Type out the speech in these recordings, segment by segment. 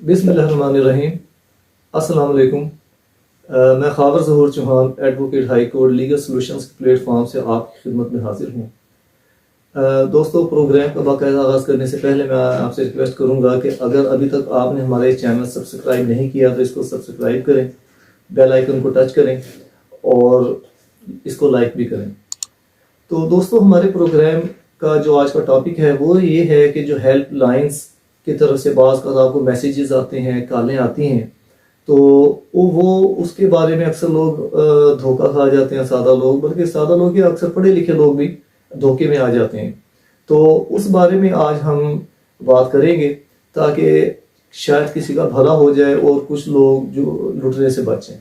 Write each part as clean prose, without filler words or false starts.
बिस्मिल्लाहिर्रहमानिर्रहीम। अस्सलाम वालेकुम। मैं Khawar Zahoor Chauhan advocate high court legal solutions platform से आपकी खिदमत में हाजिर हूँ। दोस्तों, प्रोग्राम का बाकायदा आगाज़ करने से पहले मैं आपसे रिक्वेस्ट करूँगा कि अगर अभी तक आपने हमारे चैनल सब्सक्राइब नहीं किया तो इसको सब्सक्राइब करें, बेल आइकन को टच करें और इसको लाइक भी करें। तो दोस्तों, हमारे प्रोग्राम का जो आज का टॉपिक है वो ये है कि जो हेल्प लाइन्स की तरफ से बाज़ का आपको मैसेजेस आते हैं, कॉलें आती हैं, तो वो उसके बारे में अक्सर लोग धोखा खा जाते हैं। सादा लोग, बल्कि सादा लोग या अक्सर पढ़े लिखे लोग भी धोखे में आ जाते हैं। तो उस बारे में आज हम बात करेंगे ताकि शायद किसी का भला हो जाए और कुछ लोग जो लुटने से बचें।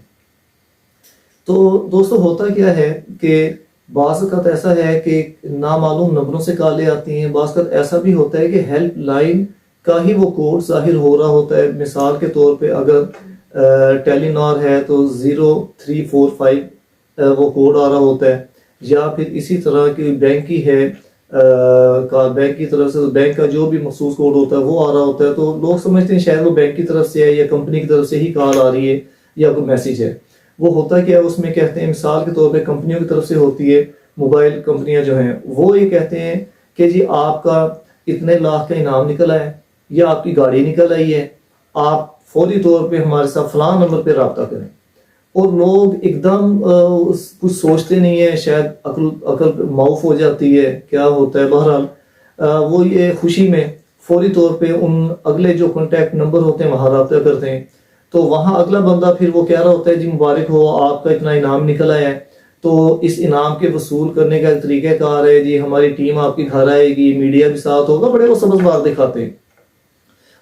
तो दोस्तों, होता क्या है कि बाज़ वक़्त ऐसा है कि नामालूम नंबरों से कॉलें आती हैं। बाज़ वक़्त ऐसा भी होता है कि हेल्प लाइन का ही वो कोड ज़ाहिर हो रहा होता है। मिसाल के तौर पे अगर टेलीनॉर है तो 0345 वो कोड आ रहा होता है, या फिर इसी तरह की बैंक की है का बैंक की तरफ से तो बैंक का जो भी मखसूस कोड होता है वो आ रहा होता है। तो लोग समझते हैं शायद वो बैंक की तरफ से है या कंपनी की तरफ से ही कॉल आ रही है या कोई मैसेज है। वो होता क्या है, उसमें कहते हैं मिसाल के तौर पे कंपनियों की तरफ से होती है, मोबाइल कंपनियां जो हैं वो ये कहते हैं कि जी आपका इतने लाख का इनाम निकला है या आपकी गाड़ी निकल आई है, आप फौरी तौर पे हमारे साथ फलां नंबर पे रब्ता करें। और लोग एकदम कुछ सोचते नहीं है, शायद अकल माउफ हो जाती है, क्या होता है, बहरहाल वो ये खुशी में फौरी तौर पे उन अगले जो कॉन्टैक्ट नंबर होते हैं वहाँ रब्ता करते हैं। तो वहाँ अगला बंदा फिर वो कह रहा होता है जी मुबारक हो, आपका इतना इनाम निकल आया है, तो इस इनाम के वसूल करने का तरीक़ाकार है जी, हमारी टीम आपके घर आएगी, मीडिया भी साथ होगा, बड़े वो सबज़बार दिखाते हैं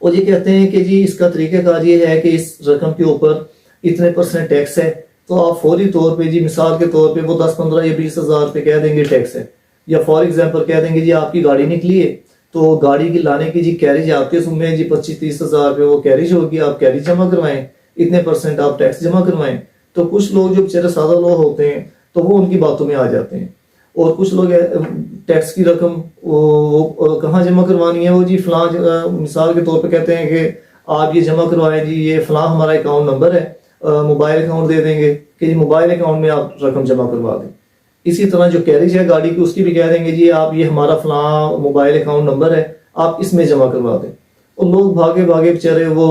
और ये कहते हैं कि जी इसका तरीक़ाकार ये है कि इस रकम के ऊपर इतने % टैक्स है। तो आप फौरी तौर पे जी मिसाल के तौर पे वो 10, 15 या 20 हज़ार पे कह देंगे टैक्स है, या फॉर एग्जांपल कह देंगे जी आपकी गाड़ी निकली है तो गाड़ी की लाने की जी कैरेज आपके सुनने जी 25-30 हज़ार पे वो कैरेज होगी, आप कैरेज जमा करवाएं, इतने % आप टैक्स जमा करवाएं। तो कुछ लोग जो बेचारे सादा लोग होते हैं तो वो उनकी बातों में आ जाते हैं। और कुछ लोग टैक्स की रकम वो कहाँ जमा करवानी है, वो जी फलां मिसाल के तौर पे कहते हैं कि आप ये जमा करवाएं जी, ये फलां हमारा अकाउंट नंबर है, मोबाइल अकाउंट दे देंगे कि जी मोबाइल अकाउंट में आप रकम जमा करवा दें। इसी तरह जो कैरेज है गाड़ी की उसकी भी कह देंगे जी आप ये हमारा फलां मोबाइल अकाउंट नंबर है, आप इसमें जमा करवा दें। और लोग भागे भागे बेचारे वो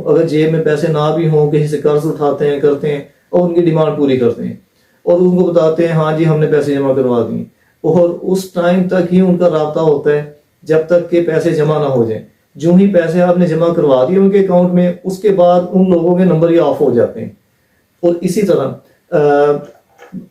अगर जेब में पैसे ना भी हों कहीं से कर्ज उठाते हैं, करते हैं और उनकी डिमांड पूरी करते हैं और उनको बताते हैं हाँ जी हमने पैसे जमा करवा दिए। और उस टाइम तक ही उनका राब्ता होता है जब तक के पैसे जमा ना हो जाए। जो ही पैसे आपने जमा करवा दिए उनके अकाउंट में, उसके बाद उन लोगों के नंबर ही ऑफ हो जाते हैं। और इसी तरह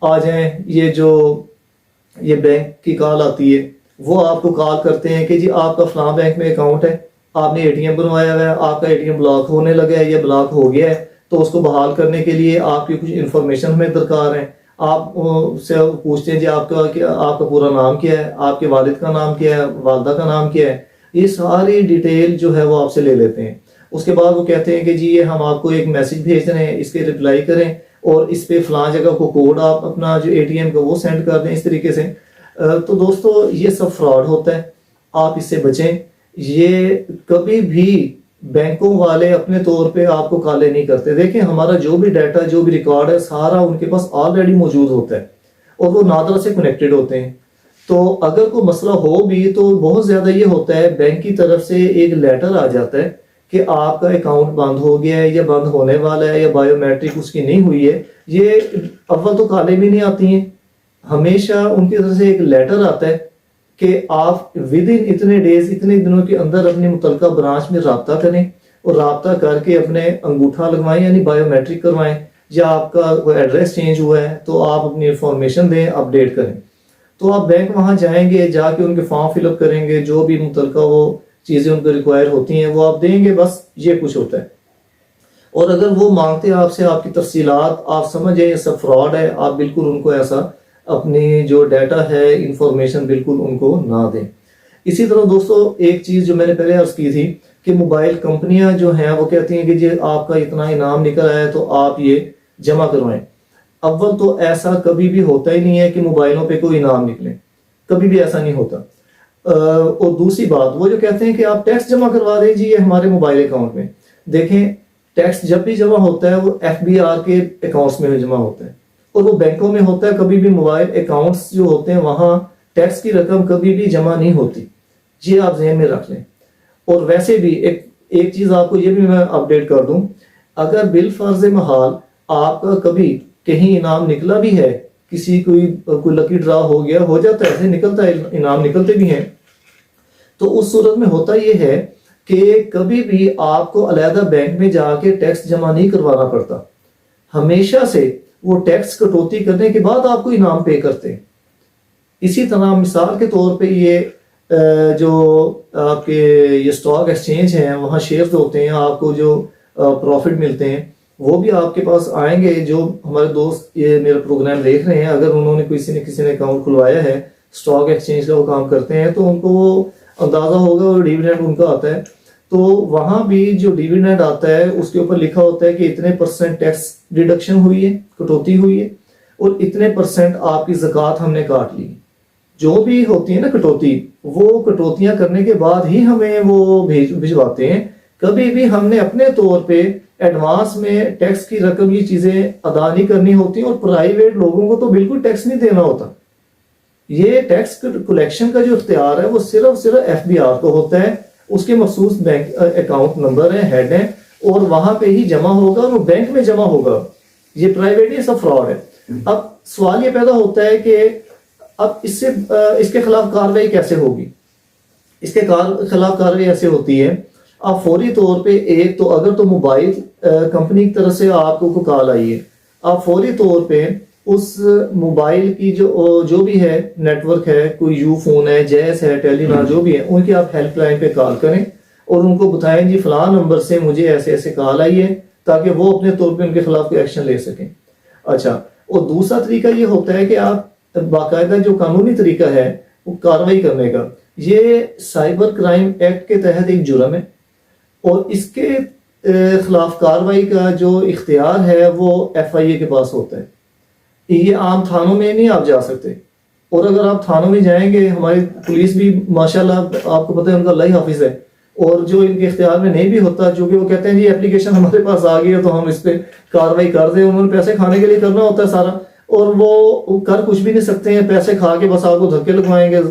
आ जाए ये बैंक की कॉल आती है, वो आपको कॉल करते हैं कि जी आपका फलां बैंक में अकाउंट है, आपने एटीएम बनवाया हुआ है, आपका एटीएम ब्लॉक होने लगा है या ब्लॉक हो गया है, तो उसको बहाल करने के लिए आपकी कुछ इन्फॉर्मेशन हमें दरकार है। आप से पूछते हैं जी आपका पूरा नाम क्या है, आपके वालिद का नाम क्या है, वालदा का नाम क्या है, ये सारी डिटेल जो है वो आपसे ले लेते हैं। उसके बाद वो कहते हैं कि जी ये हम आपको एक मैसेज भेज रहे हैं, इसके रिप्लाई करें और इस पे फलां जगह को कोड आप अपना जो एटीएम का वो सेंड कर दें, इस तरीके से। तो दोस्तों, ये सब फ्रॉड होता है, आप इससे बचें। ये कभी भी बैंकों वाले अपने तौर पे आपको काले नहीं करते। देखें, हमारा जो भी डाटा, जो भी रिकॉर्ड है, सारा उनके पास ऑलरेडी मौजूद होता है और वो नादरा से कनेक्टेड होते हैं। तो अगर कोई मसला हो भी तो बहुत ज़्यादा ये होता है बैंक की तरफ से एक लेटर आ जाता है कि आपका अकाउंट बंद हो गया है या बंद होने वाला है या बायोमेट्रिक उसकी नहीं हुई है। ये अव्वल तो काले भी नहीं आती हैं, हमेशा उनकी तरफ से एक लेटर आता है कि आप विद इन इतने डेज, इतने दिनों के अंदर अपने मुतलका ब्रांच में रब्ता करें और रब्ता करके अपने अंगूठा लगवाएं यानी बायोमेट्रिक करवाएं, या आपका कोई एड्रेस चेंज हुआ है तो आप अपनी इंफॉर्मेशन दें, अपडेट करें। तो आप बैंक वहाँ जाएंगे, जाके उनके फॉर्म फिलअप करेंगे, जो भी मुतलका वो चीज़ें उनको रिक्वायर होती हैं वो आप देंगे, बस ये कुछ होता है। और अगर वो मांगते हैं आपसे आपकी तफसीलात, आप समझे ये सब फ्रॉड है, आप बिल्कुल उनको ऐसा अपनी जो डाटा है, इंफॉर्मेशन बिल्कुल उनको ना दें। इसी तरह दोस्तों, एक चीज़ जो मैंने पहले अर्ज की थी कि मोबाइल कंपनियां जो हैं वो कहती हैं कि जी आपका इतना इनाम निकल आया है तो आप ये जमा करवाएं। अव्वल तो ऐसा कभी भी होता ही नहीं है कि मोबाइलों पे कोई इनाम निकले, कभी भी ऐसा नहीं होता। और दूसरी बात, वो जो कहते हैं कि आप टैक्स जमा करवा दें जी ये हमारे मोबाइल अकाउंट में, देखें, टैक्स जब भी जमा होता है वो FBR के अकाउंट्स में जमा होता है और वो बैंकों में होता है। कभी भी मोबाइल अकाउंट्स जो होते हैं वहाँ टैक्स की रकम कभी भी जमा नहीं होती, ये आप जहन में रख लें। और वैसे भी एक चीज़ आपको ये भी मैं अपडेट कर दूं, अगर बिल फर्ज महाल आपका कभी कहीं इनाम निकला भी है, किसी कोई लकी ड्रा हो गया, हो जाता है, ऐसे निकलता है, इनाम निकलते भी हैं, तो उस सूरत में होता ये है कि कभी भी आपको अलहदा बैंक में जाके टैक्स जमा नहीं करवाना पड़ता। हमेशा से वो टैक्स कटौती करने के बाद आपको इनाम पे करते हैं। इसी तरह मिसाल के तौर पे ये जो आपके ये स्टॉक एक्सचेंज हैं, वहाँ शेयर्स होते हैं, आपको जो प्रॉफिट मिलते हैं वो भी आपके पास आएंगे। जो हमारे दोस्त ये मेरा प्रोग्राम देख रहे हैं, अगर उन्होंने किसी ने अकाउंट खुलवाया है स्टॉक एक्सचेंज का वो काम करते हैं, तो उनको वो अंदाज़ा होगा और डिविडेंड उनका आता है। तो वहाँ भी जो डिविडेंड आता है उसके ऊपर लिखा होता है कि इतने % टैक्स डिडक्शन हुई है, कटौती हुई है, और इतने % आपकी ज़कात हमने काट ली। जो भी होती है ना कटौती, वो कटौतियां करने के बाद ही हमें वो भिजवाते हैं। कभी भी हमने अपने तौर पे एडवांस में टैक्स की रकम ये चीजें अदा नहीं करनी होती, और प्राइवेट लोगों को तो बिल्कुल टैक्स नहीं देना होता। ये टैक्स कलेक्शन का जो इख्तियार है वो सिर्फ FBR को होता है। उसके मखसूस बैंक अकाउंट नंबर है, हेड है, और वहां पे ही जमा होगा और वो बैंक में जमा होगा। ये प्राइवेट ये सब फ्रॉड है। अब सवाल ये पैदा होता है कि अब इसके खिलाफ कार्रवाई कैसे होगी? इसके खिलाफ कार्रवाई ऐसे होती है, आप फौरी तौर पे एक तो अगर तो मोबाइल कंपनी की तरफ से आपको कॉल आई है, आप फौरी तौर पे उस मोबाइल की जो भी है नेटवर्क है, कोई यू फोन है, जैस है, टेलीनॉर जो भी है, उनकी आप हेल्पलाइन पे कॉल करें और उनको बताएं जी फलां नंबर से मुझे ऐसे ऐसे कॉल आई है, ताकि वो अपने तौर पे उनके खिलाफ कोई एक्शन ले सकें। अच्छा, और दूसरा तरीका ये होता है कि आप बाकायदा जो कानूनी तरीका है वो कार्रवाई करने का, ये साइबर क्राइम एक्ट के तहत एक जुर्म है, और इसके खिलाफ कार्रवाई का जो इख्तियार है वो FIA के पास होता है। ये आम थानों में नहीं आप जा सकते, और अगर आप थानों में जाएंगे, हमारी पुलिस भी माशाल्लाह आपको पता है उनका अल्लाह ही हाफिज है, और जो इनके इख्तियार में नहीं भी होता, चूंकि वो कहते हैं जी एप्लीकेशन हमारे पास आ गई है तो हम इस पर कार्रवाई कर दें। उन्होंने पैसे खाने के लिए करना होता है सारा, और वो कर कुछ भी नहीं सकते हैं, पैसे खा के बस आपको धक्के लगवाएंगे,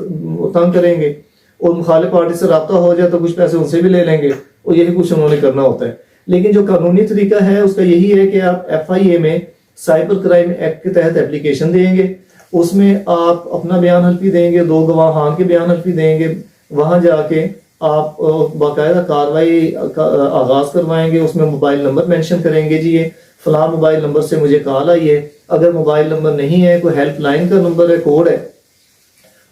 तंग करेंगे, और मुखालिफ पार्टी से रब्ता हो जाए तो कुछ पैसे उनसे भी ले लेंगे, और यही कुछ उन्होंने करना होता है। लेकिन जो कानूनी तरीका है उसका यही है कि आप FIA में साइबर क्राइम एक्ट के तहत एप्लीकेशन देंगे, उसमें आप अपना बयान हल्फी देंगे, 2 गवाहान के बयान हल्फी देंगे, वहां जाके आप बाकायदा कार्रवाई का आगाज करवाएंगे। उसमें मोबाइल नंबर मेंशन करेंगे, जी ये फलां मोबाइल नंबर से मुझे कॉल आई है। अगर मोबाइल नंबर नहीं है, कोई हेल्पलाइन का नंबर है, कोड है,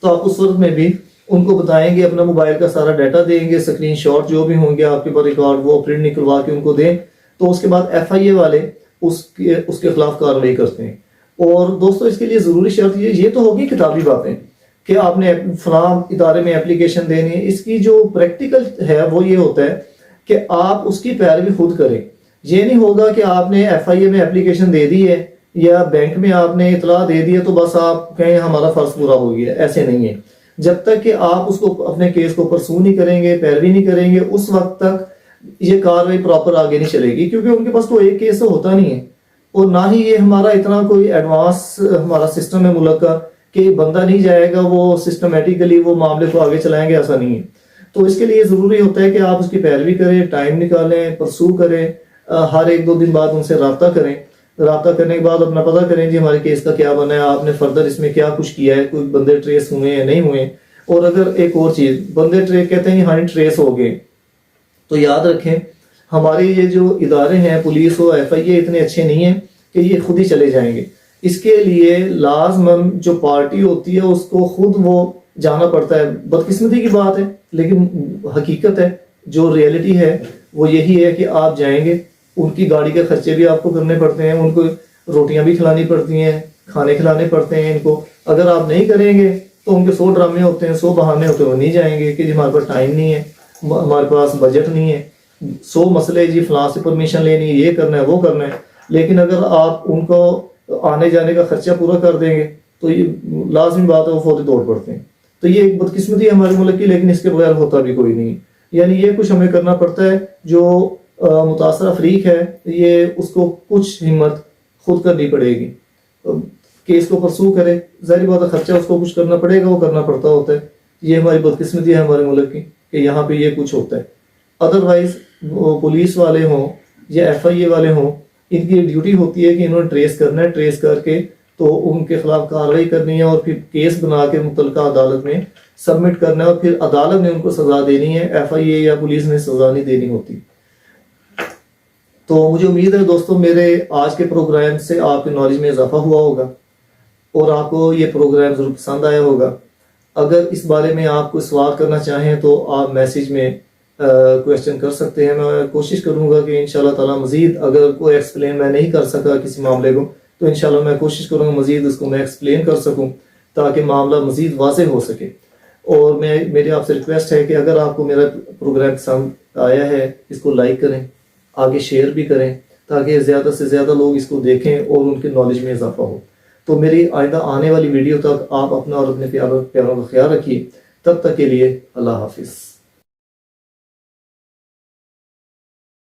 तो आप उस सूरत में भी उनको बताएंगे, अपना मोबाइल का सारा डाटा देंगे, स्क्रीनशॉट जो भी होंगे आपके पास रिकॉर्ड, वो प्रिंट निकलवा के उनको दें। तो उसके बाद FIA वाले उसके खिलाफ कार्रवाई करते हैं। और दोस्तों, इसके लिए जरूरी शर्त ये तो होगी किताबी बातें कि आपने फलां इदारे में एप्लीकेशन देनी है। इसकी जो प्रैक्टिकल है वो ये होता है कि आप उसकी पैरवी खुद करें। ये नहीं होगा कि आपने FIA में एप्लीकेशन दे दी है या बैंक में आपने इतला दे दी है तो बस आप कहें हमारा फर्ज पूरा हो गया। ऐसे नहीं है। जब तक कि आप उसको अपने केस को परसू नहीं करेंगे, पैरवी नहीं करेंगे, उस वक्त तक ये कार्रवाई प्रॉपर आगे नहीं चलेगी, क्योंकि उनके पास तो एक केस तो होता नहीं है, और ना ही ये हमारा इतना कोई एडवांस हमारा सिस्टम है मुल्क का कि बंदा नहीं जाएगा वो सिस्टमेटिकली वो मामले को आगे चलाएंगे, ऐसा नहीं है। तो इसके लिए ज़रूरी होता है कि आप उसकी पैरवी करें, टाइम निकालें, परसू करें, हर 1-2 दिन बाद उनसे रब्ता करें। रब्ता करने के बाद अपना पता करें जी हमारे केस का क्या बना है, आपने फर्दर इसमें क्या कुछ किया है, कोई बंदे ट्रेस हुए हैं नहीं हुए। और अगर एक और चीज़, बंदे कहते हैं हाँ ट्रेस हो गए, तो याद रखें हमारे ये जो इदारे हैं, पुलिस हो, FIA, इतने अच्छे नहीं हैं कि ये खुद ही चले जाएंगे। इसके लिए लाजमन जो पार्टी होती है उसको खुद वो जाना पड़ता है। बदकिस्मती की बात है, लेकिन हकीकत है, जो रियलिटी है वो यही है कि आप जाएंगे, उनकी गाड़ी के खर्चे भी आपको करने पड़ते हैं, उनको रोटियां भी खिलानी पड़ती हैं, खाने खिलाने पड़ते हैं इनको। अगर आप नहीं करेंगे तो उनके 100 ड्रामे होते हैं, 100 बहाने होते हैं, वो नहीं जाएंगे कि हमारे पास टाइम नहीं है, हमारे पास बजट नहीं है, 100 मसले जी फलां से परमिशन लेनी है, ये करना है, वो करना है। लेकिन अगर आप उनको आने जाने का खर्चा पूरा कर देंगे तो ये लाजमी बात है वो फौरी तौड़ पड़ते हैं। तो ये एक बदकिस्मती है हमारे मुल्क की, लेकिन इसके बगैर होता भी कोई नहीं। यानी ये कुछ हमें करना पड़ता है जो मुतासरा फरीक है, ये उसको कुछ हिम्मत खुद करनी पड़ेगी, केस को परसू करे, जाहिर बात है खर्चा उसको कुछ करना पड़ेगा, वो करना पड़ता होता है। ये हमारी बदकिस्मती है हमारे मुल्क की कि यहाँ पे ये कुछ होता है। अदरवाइज पुलिस वाले हों या FIA वाले हों, इनकी ड्यूटी होती है कि इन्होंने ट्रेस करना है, ट्रेस करके तो उनके खिलाफ कार्रवाई करनी है और फिर केस बना के मुतल्लिका अदालत में सबमिट करना है और फिर अदालत ने उनको सजा देनी है, FIA या पुलिस ने सजा नहीं देनी होती। तो मुझे उम्मीद है दोस्तों मेरे आज के प्रोग्राम से आपकी नॉलेज में इजाफा हुआ होगा और आपको ये प्रोग्राम जरूर पसंद आया होगा। अगर इस बारे में आप कोई सवाल करना चाहें तो आप मैसेज में क्वेश्चन कर सकते हैं। मैं कोशिश करूंगा कि इंशाल्लाह ताला मजीद अगर कोई एक्सप्लेन मैं नहीं कर सका किसी मामले को तो इंशाल्लाह मैं कोशिश करूंगा मजीद उसको मैं एक्सप्लेन कर सकूं ताकि मामला मजीद वाज़ेह हो सके। और मेरी आपसे रिक्वेस्ट है कि अगर आपको मेरा प्रोग्राम पसंद आया है इसको लाइक करें, आगे शेयर भी करें ताकि ज़्यादा से ज़्यादा लोग इसको देखें और उनकी नॉलेज में इजाफा हो। तो मेरी आइंदा आने वाली वीडियो तक आप अपना और अपने प्यारों का ख्याल रखिए। तब तक के लिए अल्लाह हाफिज़।